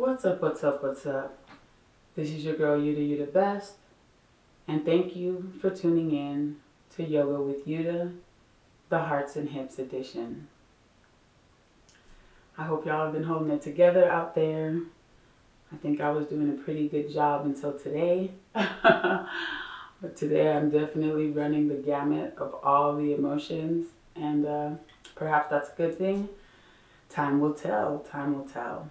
What's up, what's up, what's up? This is your girl Euda, you the best. And thank you for tuning in to Yoga with Euda, the Hearts and Hips edition. I hope y'all have been holding it together out there. I think I was doing a pretty good job until today. But today I'm definitely running the gamut of all the emotions. And perhaps that's a good thing. Time will tell, time will tell.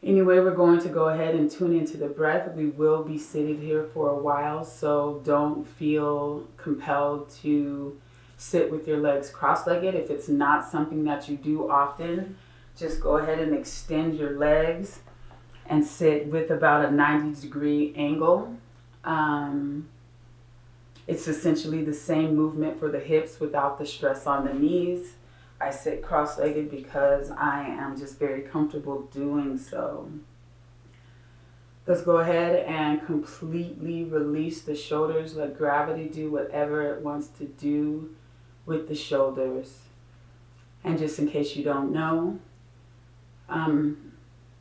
Anyway, we're going to go ahead and tune into the breath. We will be seated here for a while, so don't feel compelled to sit with your legs cross-legged. If it's not something that you do often, just go ahead and extend your legs and sit with about a 90-degree angle. It's essentially the same movement for the hips without the stress on the knees. I sit cross-legged because I am just very comfortable doing so. Let's go ahead and completely release the shoulders. Let gravity do whatever it wants to do with the shoulders. And just in case you don't know,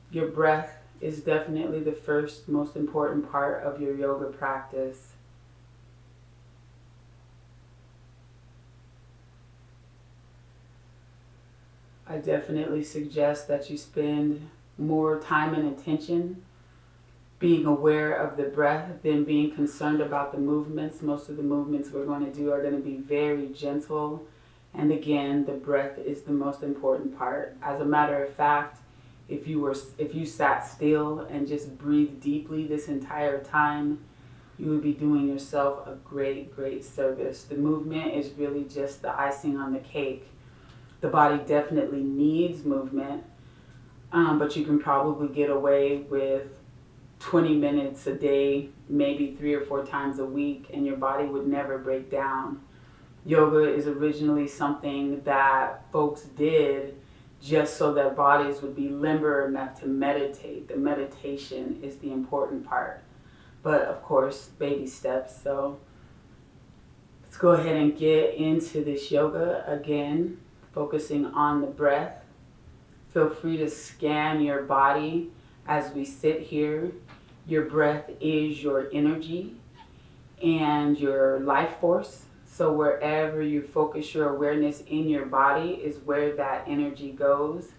your breath is definitely the first most important part of your yoga practice. I definitely suggest that you spend more time and attention being aware of the breath than being concerned about the movements. Most of the movements we're going to do are going to be very gentle. And again, the breath is the most important part. As a matter of fact, if you sat still and just breathed deeply this entire time, you would be doing yourself a great, great service. The movement is really just the icing on the cake. The body definitely needs movement, but you can probably get away with 20 minutes a day, maybe 3 or 4 times a week, and your body would never break down. Yoga is originally something that folks did just so their bodies would be limber enough to meditate. The meditation is the important part, but of course, baby steps. So let's go ahead and get into this yoga again. Focusing on the breath. Feel free to scan your body as we sit here. Your breath is your energy and your life force. So wherever you focus your awareness in your body is where that energy goes.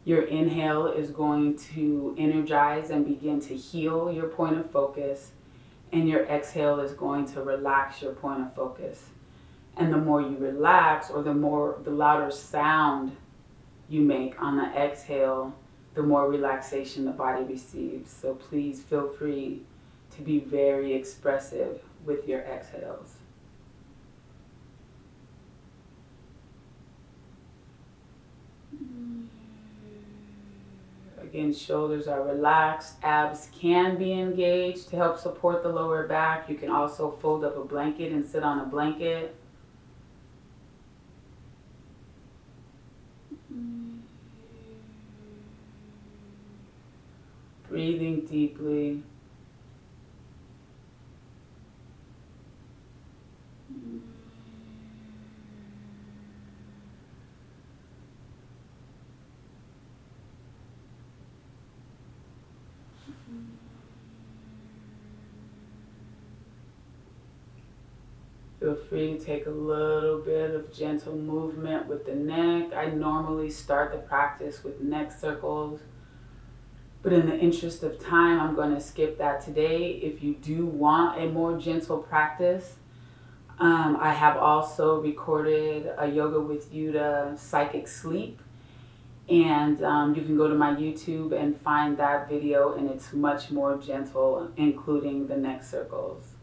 Your inhale is going to energize and begin to heal your point of focus, and your exhale is going to relax your point of focus. And the more you relax, or the louder sound you make on the exhale, the more relaxation the body receives. So please feel free to be very expressive with your exhales. Again, shoulders are relaxed. Abs can be engaged to help support the lower back. You can also fold up a blanket and sit on a blanket. Breathing deeply. Feel free to take a little bit of gentle movement with the neck. I normally start the practice with neck circles, but in the interest of time, I'm going to skip that today. If you do want a more gentle practice, I have also recorded a Yoga with Euda Psychic Sleep, and you can go to my YouTube and find that video, and it's much more gentle, including the neck circles.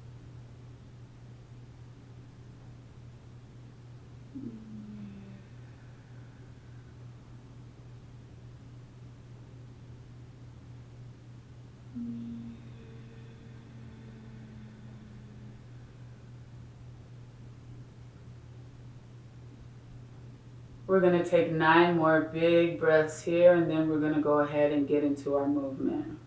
We're going to take 9 more big breaths here, and then we're going to go ahead and get into our movement.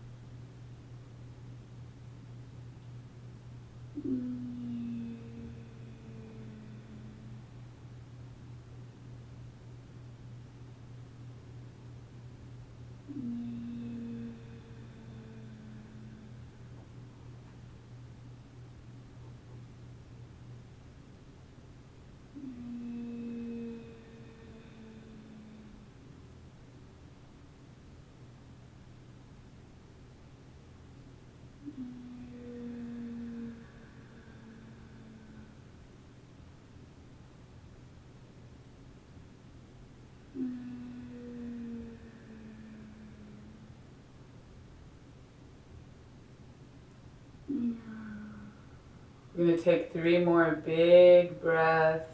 We're going to take 3 more big breaths.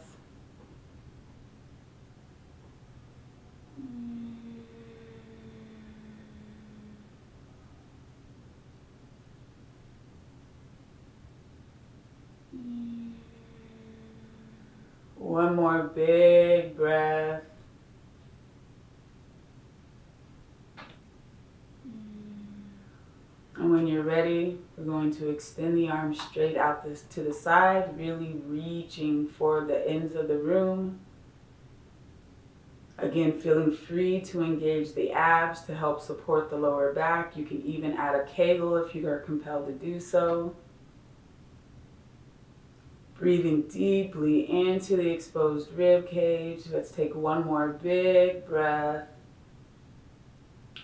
One more big breath. And when you're ready, we're going to extend the arms straight out to the side, really reaching for the ends of the room. Again, feeling free to engage the abs to help support the lower back. You can even add a Kegel if you are compelled to do so. Breathing deeply into the exposed rib cage. Let's take one more big breath.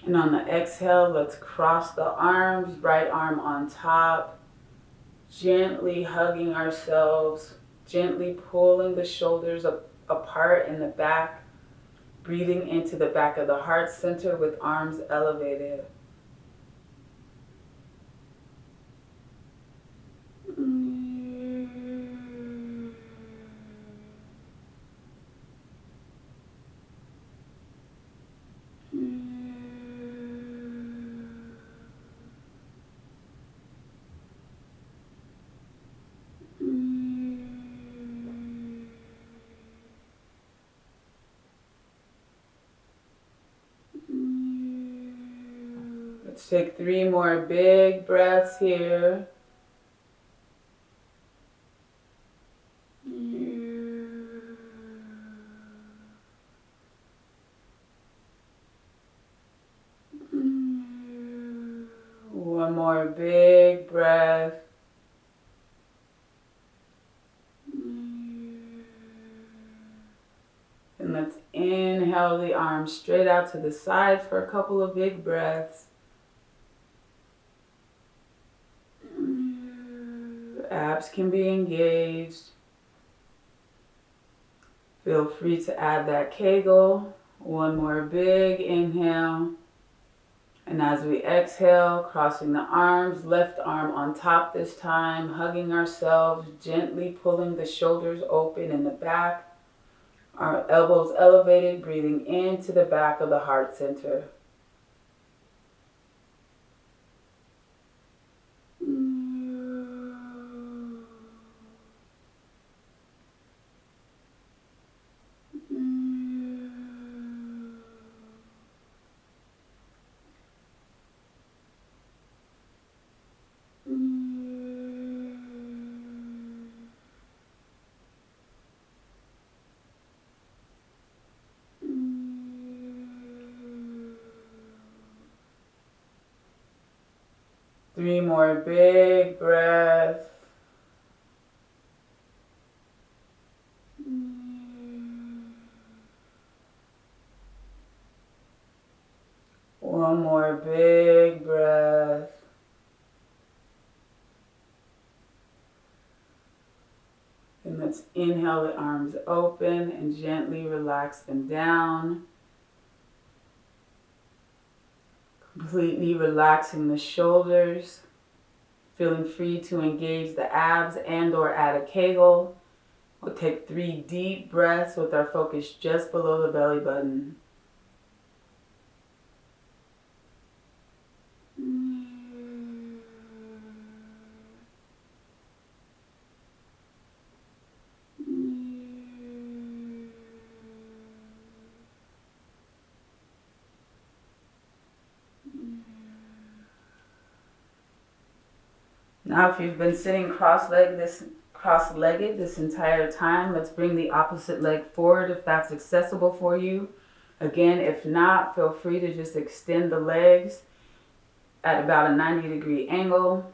And on the exhale, let's cross the arms, right arm on top. Gently hugging ourselves, gently pulling the shoulders apart in the back. Breathing into the back of the heart center with arms elevated. Let's take 3 more big breaths here. One more big breath. And let's inhale the arms straight out to the side for a couple of big breaths. Abs can be engaged. Feel free to add that Kegel. One more big inhale. And as we exhale, crossing the arms, left arm on top this time, hugging ourselves, gently pulling the shoulders open in the back. Our elbows elevated, breathing into the back of the heart center. Three more big breaths. One more big breath. And let's inhale the arms open and gently relax them down. Completely relaxing the shoulders. Feeling free to engage the abs and or add a Kegel. We'll take 3 deep breaths with our focus just below the belly button. Now if you've been sitting cross-legged this entire time, let's bring the opposite leg forward if that's accessible for you. Again, if not, feel free to just extend the legs at about a 90-degree angle.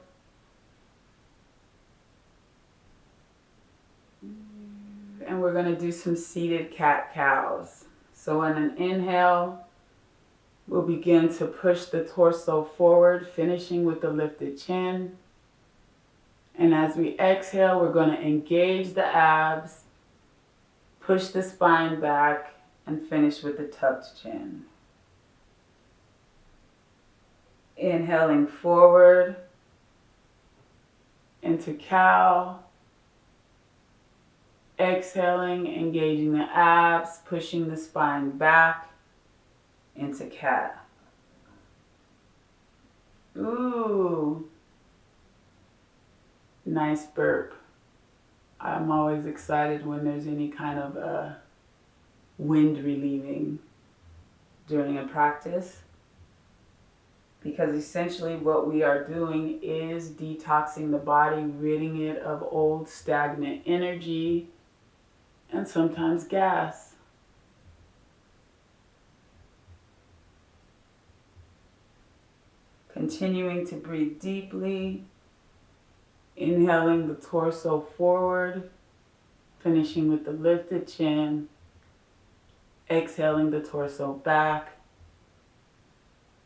And we're going to do some seated cat-cows. So on an inhale, we'll begin to push the torso forward, finishing with the lifted chin. And as we exhale, we're going to engage the abs, push the spine back, and finish with the tucked chin. Inhaling forward into cow, Exhaling, engaging the abs, pushing the spine back into cat. Ooh, nice burp. I'm always excited when there's any kind of wind relieving during a practice, because essentially what we are doing is detoxing the body, ridding it of old stagnant energy and sometimes gas. Continuing to breathe deeply, inhaling the torso forward, finishing with the lifted chin, exhaling the torso back,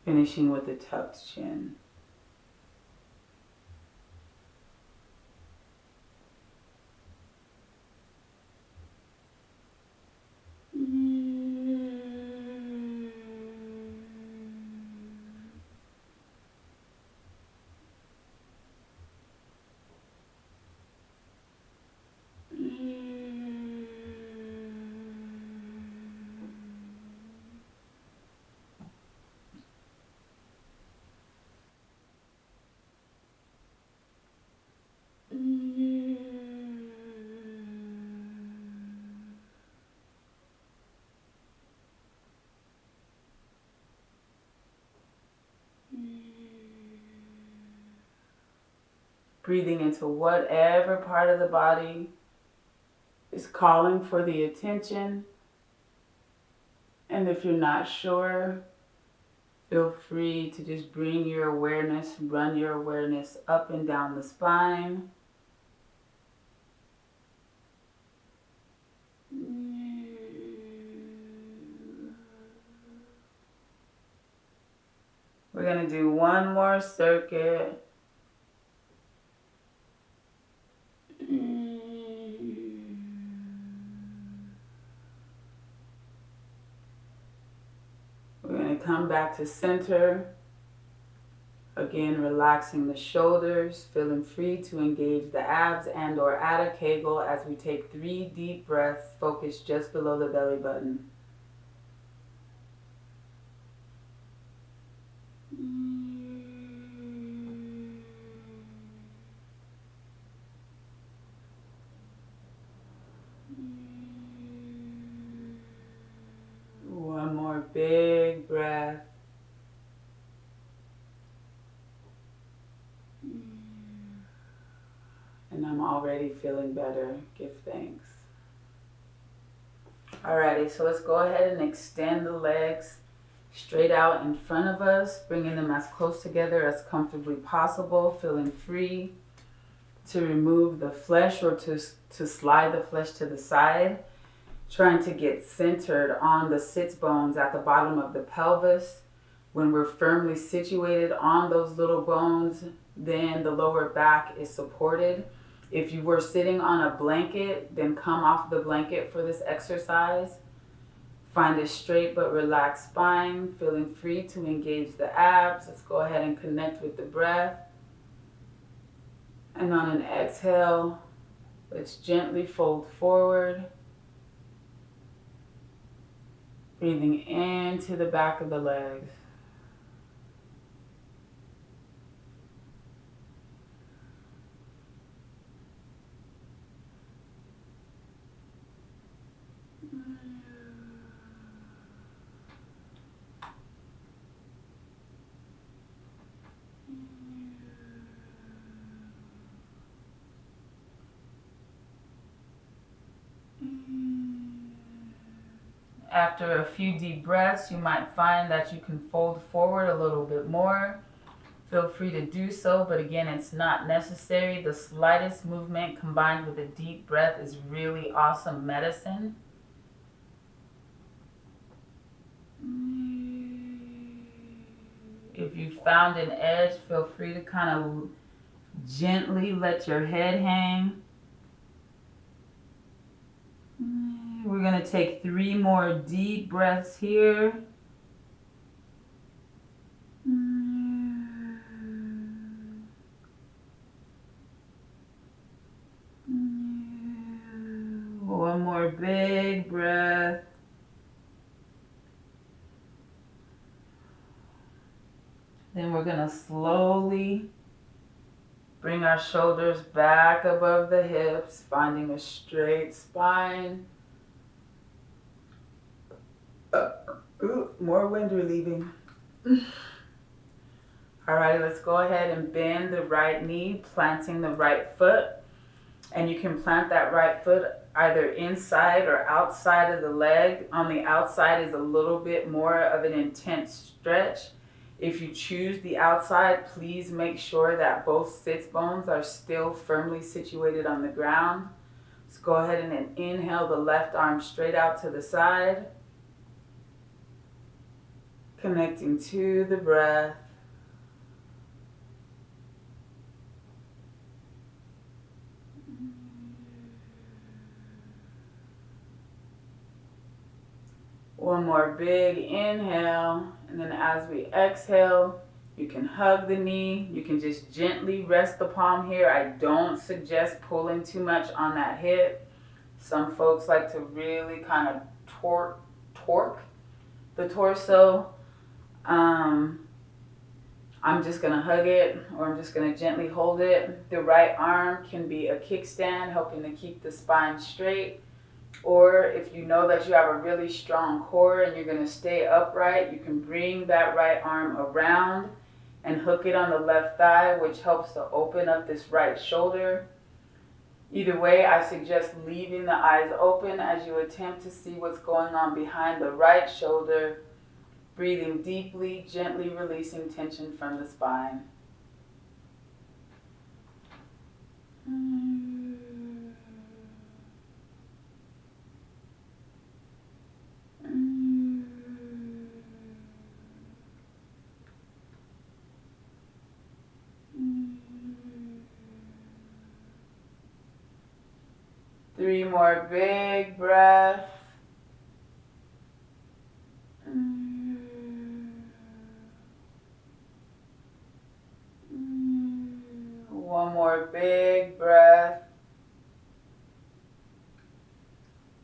finishing with the tucked chin. Breathing into whatever part of the body is calling for the attention. And if you're not sure, feel free to just bring your awareness, run your awareness up and down the spine. We're going to do one more circuit. We're going to come back to center. Again, relaxing the shoulders, feeling free to engage the abs and or add a Kegel as we take 3 deep breaths, focused just below the belly button. One more big breath. And I'm already feeling better. Give thanks. Alrighty, so let's go ahead and extend the legs straight out in front of us, bringing them as close together as comfortably possible, feeling free to remove the flesh or to slide the flesh to the side, trying to get centered on the sits bones at the bottom of the pelvis. When we're firmly situated on those little bones, then the lower back is supported. If you were sitting on a blanket, then come off the blanket for this exercise. Find a straight but relaxed spine, feeling free to engage the abs. Let's go ahead and connect with the breath. And on an exhale, let's gently fold forward. Breathing into the back of the legs. After a few deep breaths, you might find that you can fold forward a little bit more. Feel free to do so, but again, it's not necessary. The slightest movement combined with a deep breath is really awesome medicine. If you found an edge, feel free to kind of gently let your head hang. We're going to take 3 more deep breaths here. big breath. Then we're going to slowly bring our shoulders back above the hips, finding a straight spine. Ooh, more wind relieving. All right, let's go ahead and bend the right knee, planting the right foot. And you can plant that right foot either inside or outside of the leg. On the outside is a little bit more of an intense stretch. If you choose the outside, please make sure that both sits bones are still firmly situated on the ground. Let's go ahead and inhale the left arm straight out to the side. Connecting to the breath. One more big inhale, and then as we exhale, you can hug the knee. You can just gently rest the palm here. I don't suggest pulling too much on that hip. Some folks like to really kind of torque the torso. I'm just gonna hug it, or I'm just gonna gently hold it. The right arm can be a kickstand, helping to keep the spine straight. Or if you know that you have a really strong core and you're gonna stay upright, you can bring that right arm around and hook it on the left thigh, which helps to open up this right shoulder. Either way, I suggest leaving the eyes open as you attempt to see what's going on behind the right shoulder. Breathing deeply, gently releasing tension from the spine. Three more big breaths. One more big breath.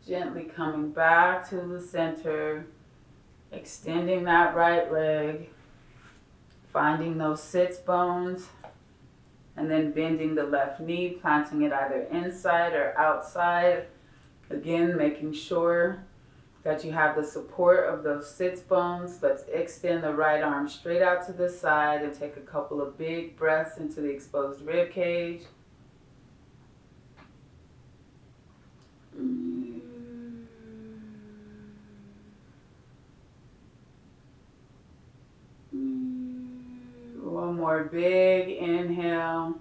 Gently coming back to the center, extending that right leg, finding those sits bones, and then bending the left knee, planting it either inside or outside. Again, making sure that you have the support of those sits bones. Let's extend the right arm straight out to the side and take a couple of big breaths into the exposed rib cage. One more big inhale.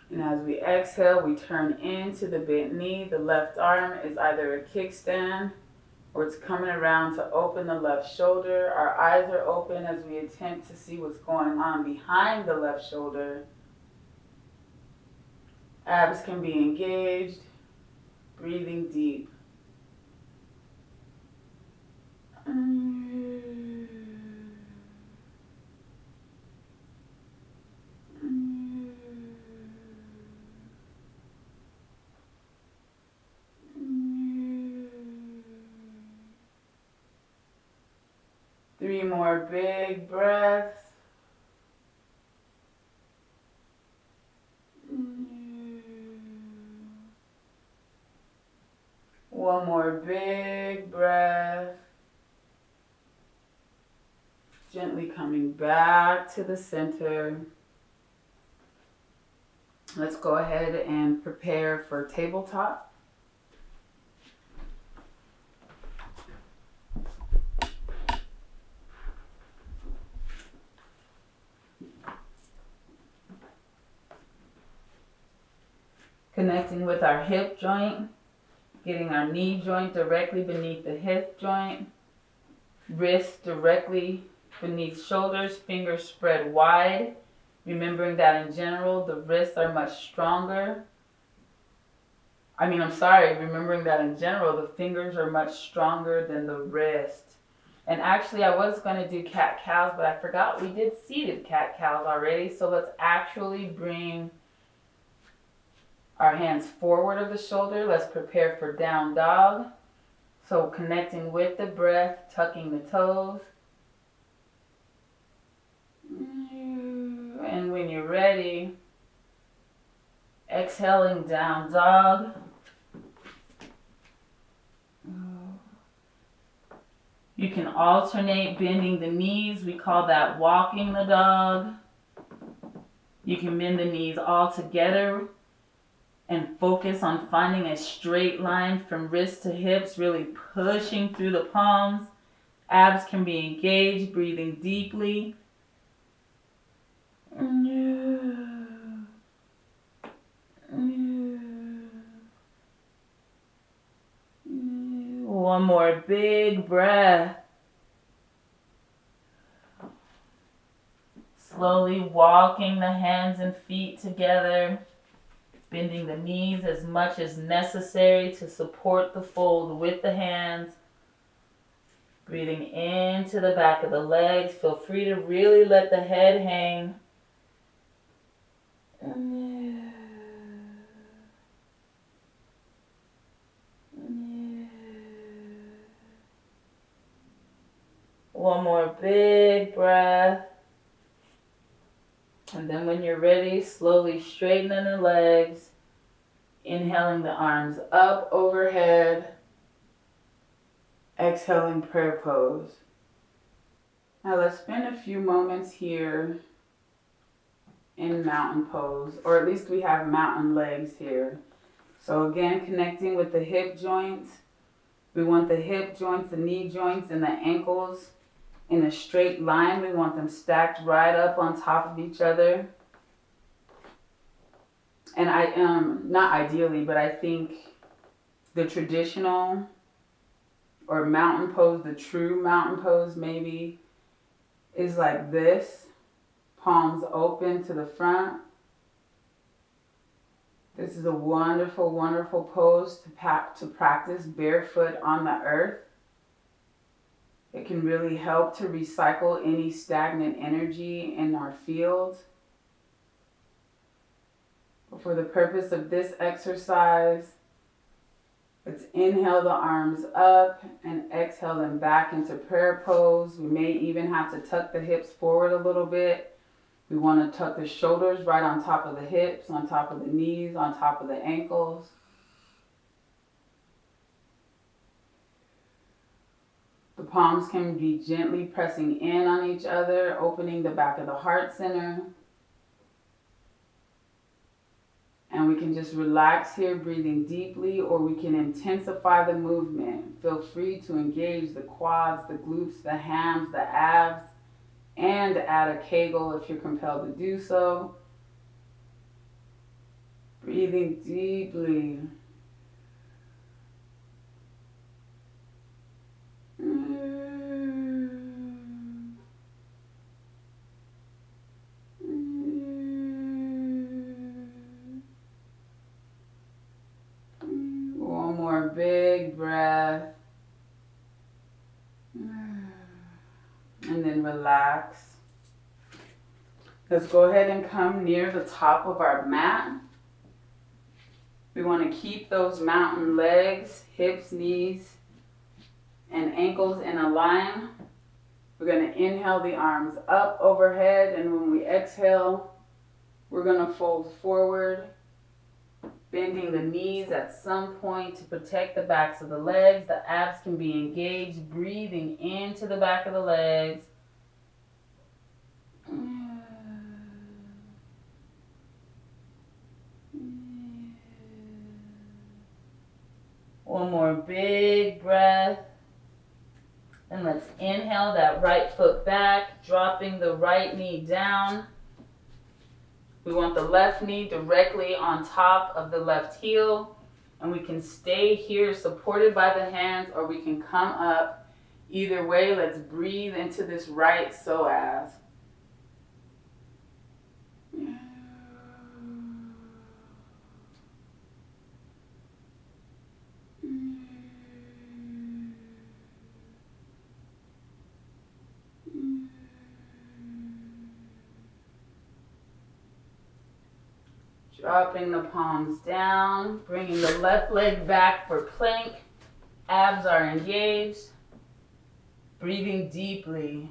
And as we exhale, we turn into the bent knee. The left arm is either a kickstand or it's coming around to open the left shoulder. Our eyes are open as we attempt to see what's going on behind the left shoulder. Abs can be engaged. Breathing deep. Three more big breaths. One more big breath. Gently coming back to the center. Let's go ahead and prepare for tabletop. Connecting with our hip joint, getting our knee joint directly beneath the hip joint, wrists directly beneath shoulders, fingers spread wide. Remembering that in general, the wrists are much stronger. Remembering that in general, the fingers are much stronger than the wrist. And actually, I was going to do cat-cows, but I forgot we did seated cat-cows already. So let's actually bring our hands forward of the shoulder. Let's prepare for down dog. So connecting with the breath, tucking the toes. And when you're ready, exhaling down dog. You can alternate bending the knees. We call that walking the dog. You can bend the knees all together and focus on finding a straight line from wrist to hips, really pushing through the palms. Abs can be engaged, breathing deeply. One more big breath. Slowly walking the hands and feet together, bending the knees as much as necessary to support the fold with the hands. Breathing into the back of the legs. Feel free to really let the head hang. One more big breath. And then when you're ready, slowly straightening the legs. Inhaling the arms up overhead. Exhaling prayer pose. Now let's spend a few moments here in mountain pose, or at least we have mountain legs here. So again, connecting with the hip joints. We want the hip joints, the knee joints, and the ankles in a straight line. We want them stacked right up on top of each other. And I am, not ideally, but I think the traditional or mountain pose, the true mountain pose maybe, is like this. Palms open to the front. This is a wonderful, wonderful pose to practice barefoot on the earth. It can really help to recycle any stagnant energy in our field. But for the purpose of this exercise, let's inhale the arms up and exhale them back into prayer pose. We may even have to tuck the hips forward a little bit. We want to tuck the shoulders right on top of the hips, on top of the knees, on top of the ankles. The palms can be gently pressing in on each other, opening the back of the heart center. And we can just relax here, breathing deeply, or we can intensify the movement. Feel free to engage the quads, the glutes, the hams, the abs, and add a Kegel if you're compelled to do so. Breathing deeply. One more big breath. And then relax. Let's go ahead and come near the top of our mat. We want to keep those mountain legs, hips, knees, and ankles in a line. We're going to inhale the arms up overhead, and when we exhale, we're going to fold forward, bending the knees at some point to protect the backs of the legs. The abs can be engaged, breathing into the back of the legs. One more big breath. And let's inhale that right foot back, dropping the right knee down. We want the left knee directly on top of the left heel. And we can stay here supported by the hands, or we can come up. Either way, let's breathe into this right psoas. Dropping the palms down, bringing the left leg back for plank. Abs are engaged. Breathing deeply.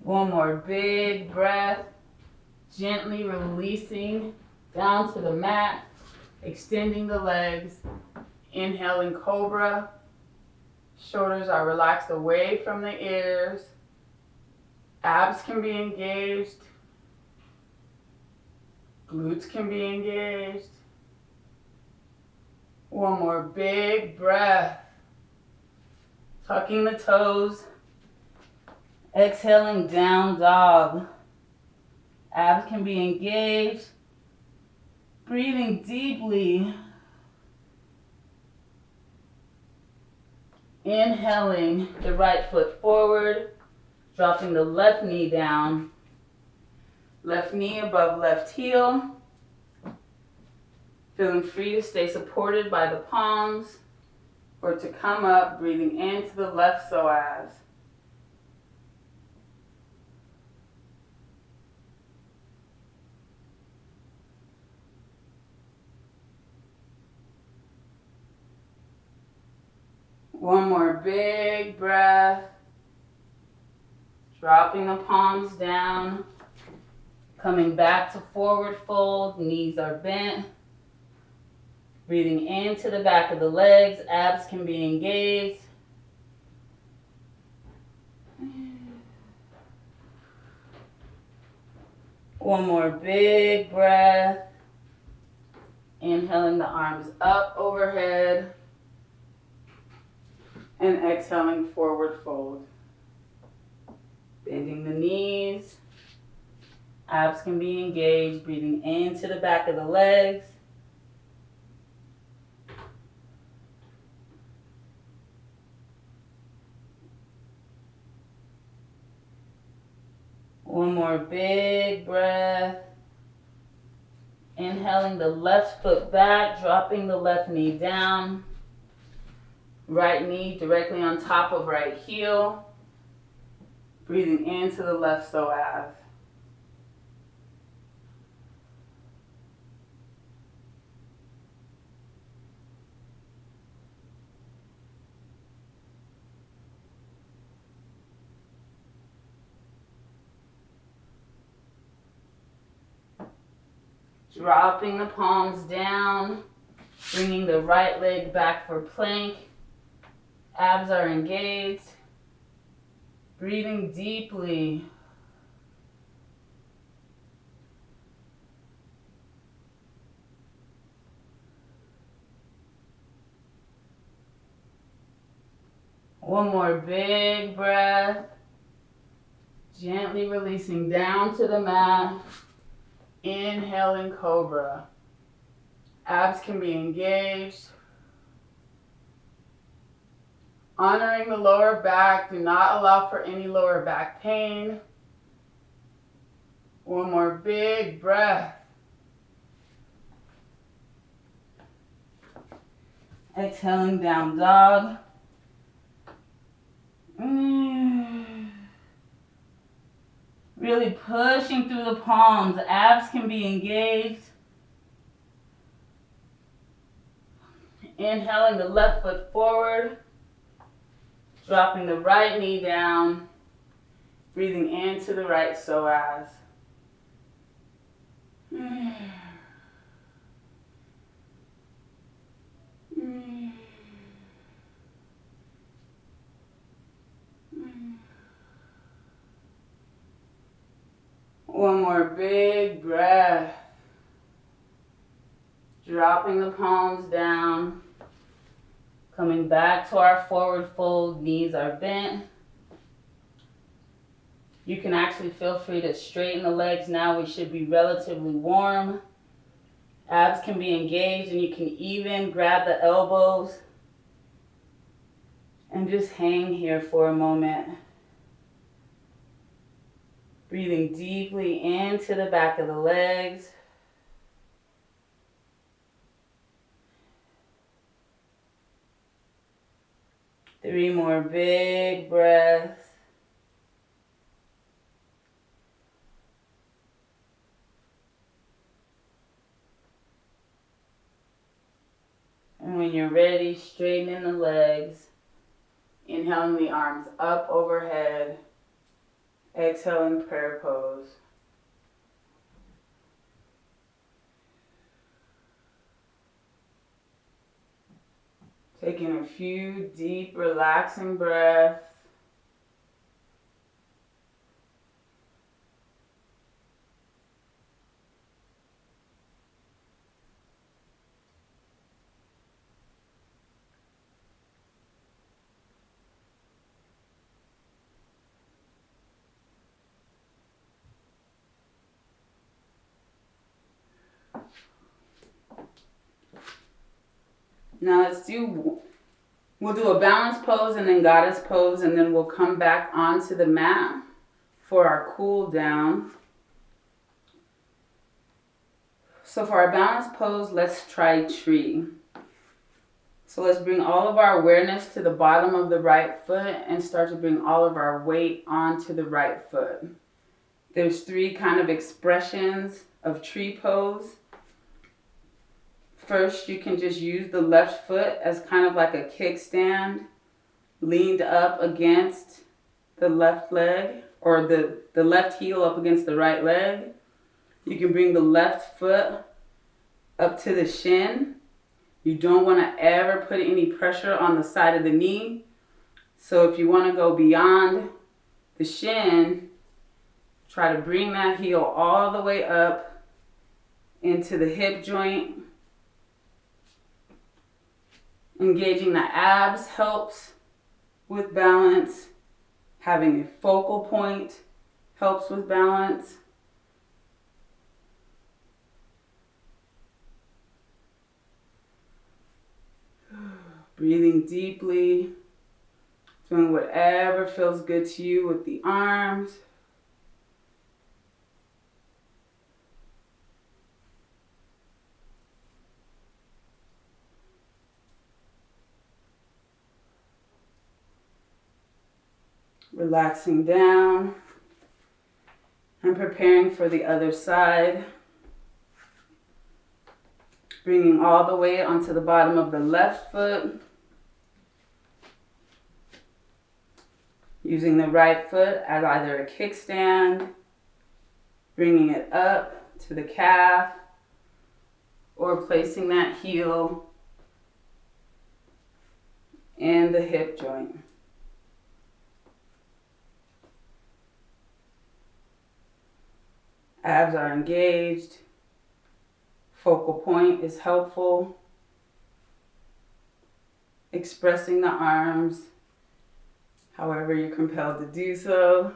One more big breath. Gently releasing down to the mat. Extending the legs. Inhaling cobra. Shoulders are relaxed away from the ears. Abs can be engaged. Glutes can be engaged. One more big breath. Tucking the toes. Exhaling down dog. Abs can be engaged. Breathing deeply. Inhaling the right foot forward. Dropping the left knee down. Left knee above left heel. Feeling free to stay supported by the palms or to come up, breathing into the left psoas. One more big breath. Dropping the palms down. Coming back to forward fold, knees are bent. Breathing into the back of the legs, abs can be engaged. One more big breath. Inhaling the arms up overhead. And exhaling forward fold. Bending the knees. Abs can be engaged, breathing into the back of the legs. One more big breath. Inhaling the left foot back, dropping the left knee down. Right knee directly on top of right heel. Breathing into the left psoas. Dropping the palms down, bringing the right leg back for plank. Abs are engaged. Breathing deeply. One more big breath. Gently releasing down to the mat. Inhaling cobra. Abs can be engaged. Honoring the lower back. Do not allow for any lower back pain. One more big breath. Exhaling down dog. Really pushing through the palms. Abs can be engaged. Inhaling the left foot forward. Dropping the right knee down. Breathing into the right psoas. One more big breath. Dropping the palms down. Coming back to our forward fold, knees are bent. You can actually feel free to straighten the legs now. We should be relatively warm. Abs can be engaged and you can even grab the elbows and just hang here for a moment. Breathing deeply into the back of the legs. 3 more big breaths. And when you're ready, straighten the legs. Inhaling the arms up overhead. Exhaling prayer pose. Taking a few deep, relaxing breaths. Now we'll do a balance pose and then goddess pose, and then we'll come back onto the mat for our cool down. So for our balance pose, let's try tree. So let's bring all of our awareness to the bottom of the right foot and start to bring all of our weight onto the right foot. There's 3 kind of expressions of tree pose. First, you can just use the left foot as kind of like a kickstand, leaned up against the left leg, or the left heel up against the right leg. You can bring the left foot up to the shin. You don't want to ever put any pressure on the side of the knee. So if you want to go beyond the shin, try to bring that heel all the way up into the hip joint. Engaging the abs helps with balance. Having a focal point helps with balance. Breathing deeply, doing whatever feels good to you with the arms. Relaxing down and preparing for the other side. Bringing all the weight onto the bottom of the left foot. Using the right foot as either a kickstand, bringing it up to the calf, or placing that heel in the hip joint. Abs are engaged. Focal point is helpful. Expressing the arms, however you're compelled to do so.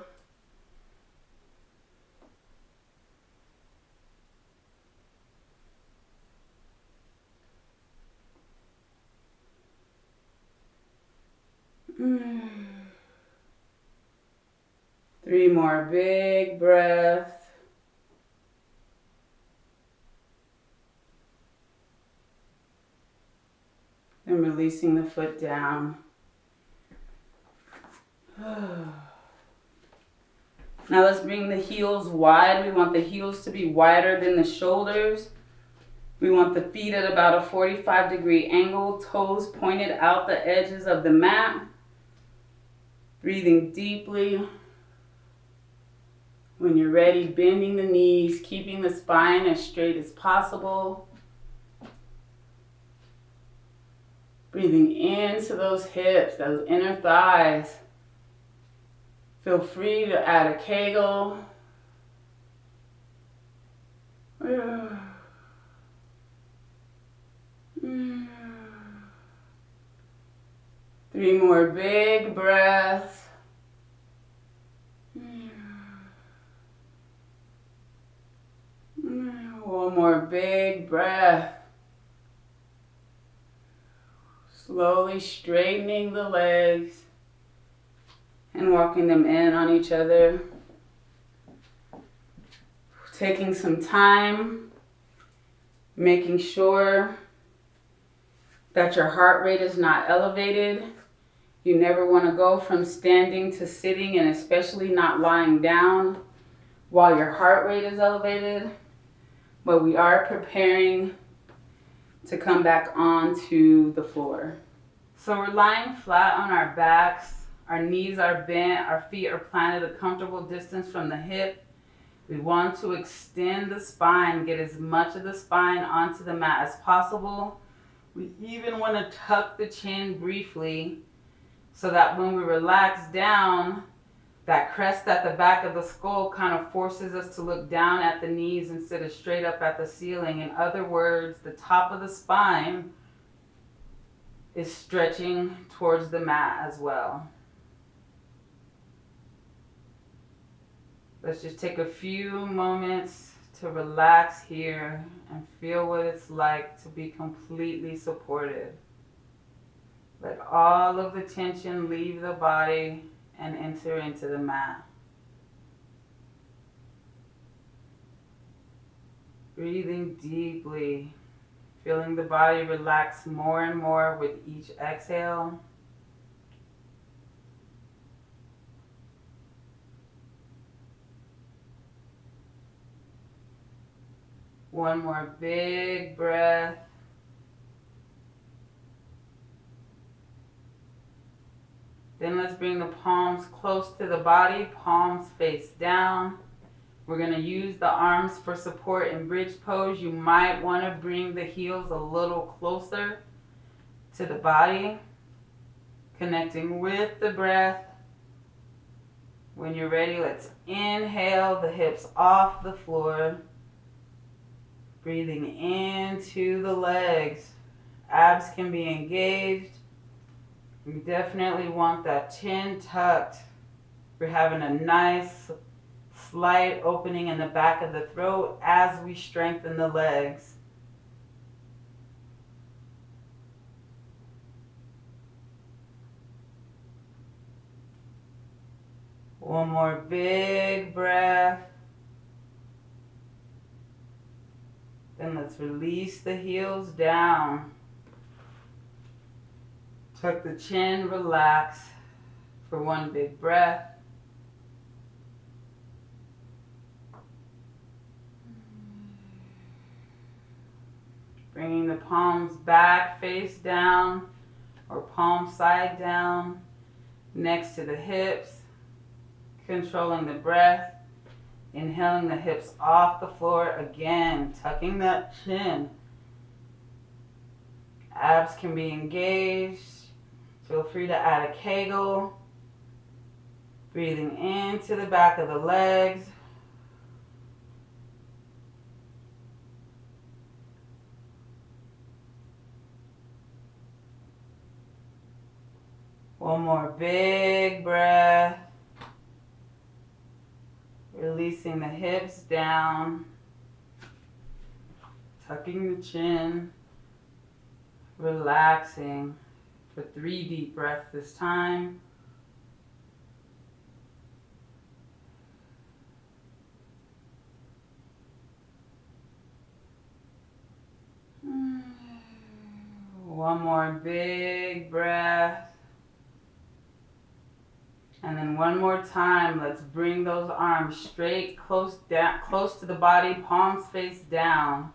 Three more big breaths. And releasing the foot down. Now let's bring the heels wide. We want the heels to be wider than the shoulders. We want the feet at about a 45-degree angle, toes pointed out the edges of the mat. Breathing deeply. When you're ready, bending the knees, keeping the spine as straight as possible. Breathing into those hips, those inner thighs. Feel free to add a kegel. Three more big breaths. One more big breath. Slowly straightening the legs and walking them in on each other. Taking some time, making sure that your heart rate is not elevated. You never want to go from standing to sitting, and especially not lying down while your heart rate is elevated. But we are preparing to come back onto the floor. So we're lying flat on our backs. Our knees are bent. Our feet are planted a comfortable distance from the hip. We want to extend the spine, get as much of the spine onto the mat as possible. We even want to tuck the chin briefly so that when we relax down, that crest at the back of the skull kind of forces us to look down at the knees instead of straight up at the ceiling. In other words, the top of the spine is stretching towards the mat as well. Let's just take a few moments to relax here and feel what it's like to be completely supported. Let all of the tension leave the body and enter into the mat. Breathing deeply, feeling the body relax more and more with each exhale. One more big breath. Then let's bring the palms close to the body, palms face down. We're going to use the arms for support in bridge pose. You might want to bring the heels a little closer to the body, connecting with the breath. When you're ready, let's inhale the hips off the floor. Breathing into the legs. Abs can be engaged. We definitely want that chin tucked. We're having a nice slight opening in the back of the throat as we strengthen the legs. One more big breath. Then let's release the heels down. Tuck the chin, relax for one big breath. Bringing the palms back, face down, or palm side down, next to the hips. Controlling the breath. Inhaling the hips off the floor again, tucking that chin. Abs can be engaged. Feel free to add a kegel. Breathing into the back of the legs. One more big breath. Releasing the hips down. Tucking the chin. Relaxing for 3 deep breaths this time. One more big breath. And then one more time, let's bring those arms straight, close to the body, palms face down.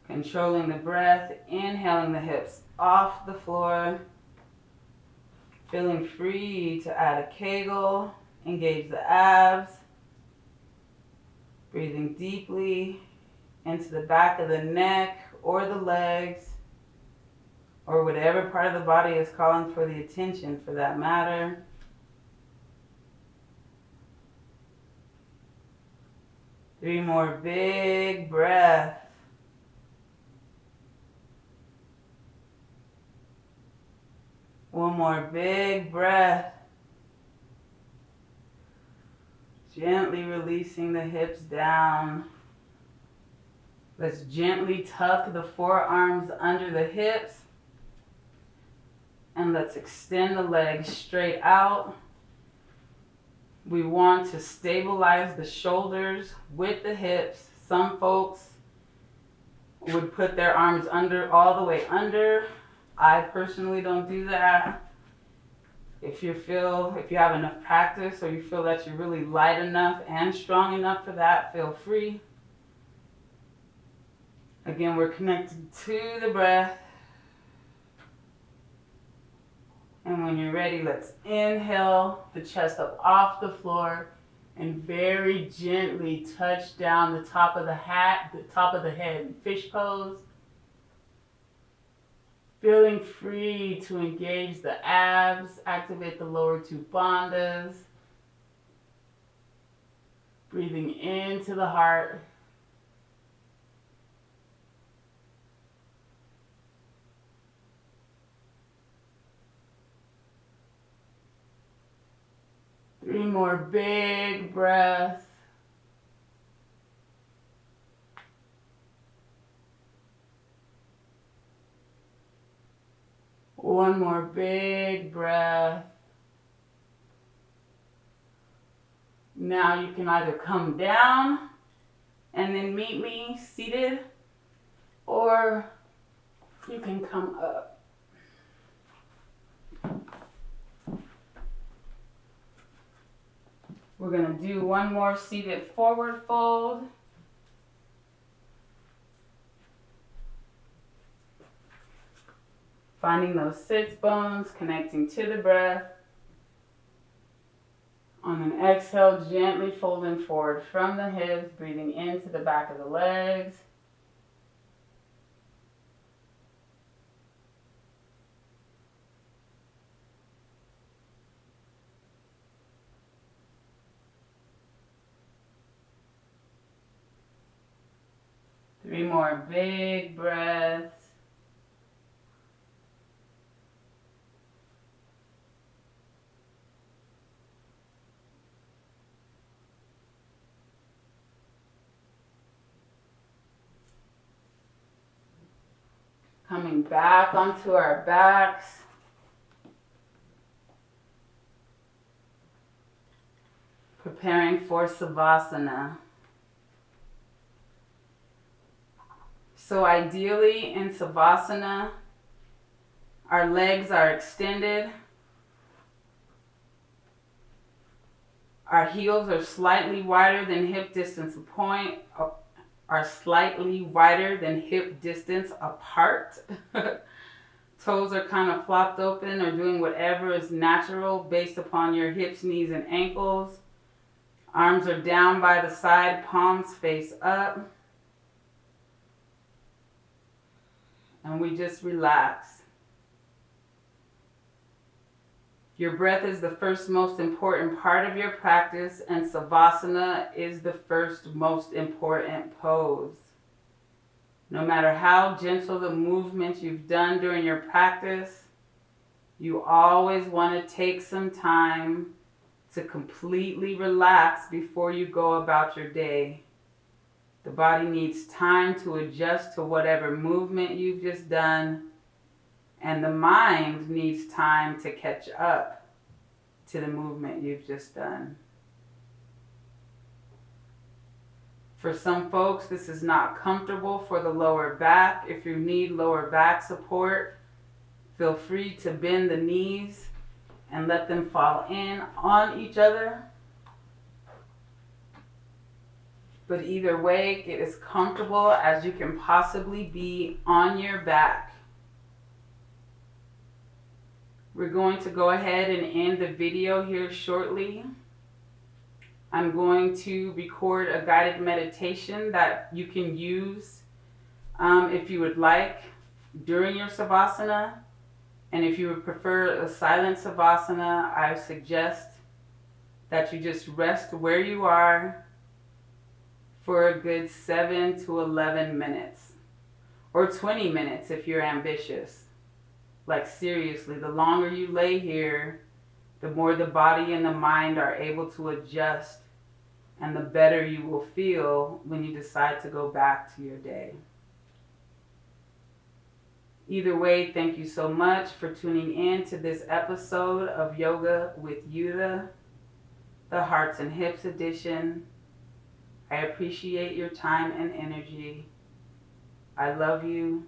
Controlling the breath, inhaling the hips off the floor. Feeling free to add a kegel, engage the abs. Breathing deeply into the back of the neck or the legs, or whatever part of the body is calling for the attention for that matter. Three more big breaths. One more big breath. Gently releasing the hips down. Let's gently tuck the forearms under the hips. And let's extend the legs straight out. We want to stabilize the shoulders with the hips. Some folks would put their arms under, all the way under. I personally don't do that. If you have enough practice or you feel that you're really light enough and strong enough for that, feel free. Again, we're connected to the breath. And when you're ready, let's inhale the chest up off the floor and very gently touch down the top of the head, fish pose. Feeling free to engage the abs, activate the lower two bandhas. Breathing into the heart. Three more big breaths. One more big breath. Now you can either come down and then meet me seated, or you can come up. We're going to do one more seated forward fold. Finding those sits bones, connecting to the breath. On an exhale, gently folding forward from the hips, breathing into the back of the legs. Three more big breaths. Coming back onto our backs. Preparing for Savasana. So ideally in Savasana, our legs are extended. Our heels are slightly wider than hip distance apart. Toes are kind of flopped open or doing whatever is natural based upon your hips, knees, and ankles. Arms are down by the side, palms face up. And we just relax. Your breath is the first most important part of your practice, and Savasana is the first most important pose. No matter how gentle the movements you've done during your practice, you always want to take some time to completely relax before you go about your day. The body needs time to adjust to whatever movement you've just done, and the mind needs time to catch up to the movement you've just done. For some folks, this is not comfortable for the lower back. If you need lower back support, feel free to bend the knees and let them fall in on each other. But either way, get as comfortable as you can possibly be on your back. We're going to go ahead and end the video here shortly. I'm going to record a guided meditation that you can use if you would like during your Savasana. And if you would prefer a silent Savasana, I suggest that you just rest where you are for a good 7 to 11 minutes. Or 20 minutes if you're ambitious. Like seriously, the longer you lay here, the more the body and the mind are able to adjust, and the better you will feel when you decide to go back to your day. Either way, thank you so much for tuning in to this episode of Yoga with Euda, the Hearts and Hips edition. I appreciate your time and energy. I love you.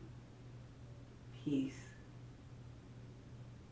Peace.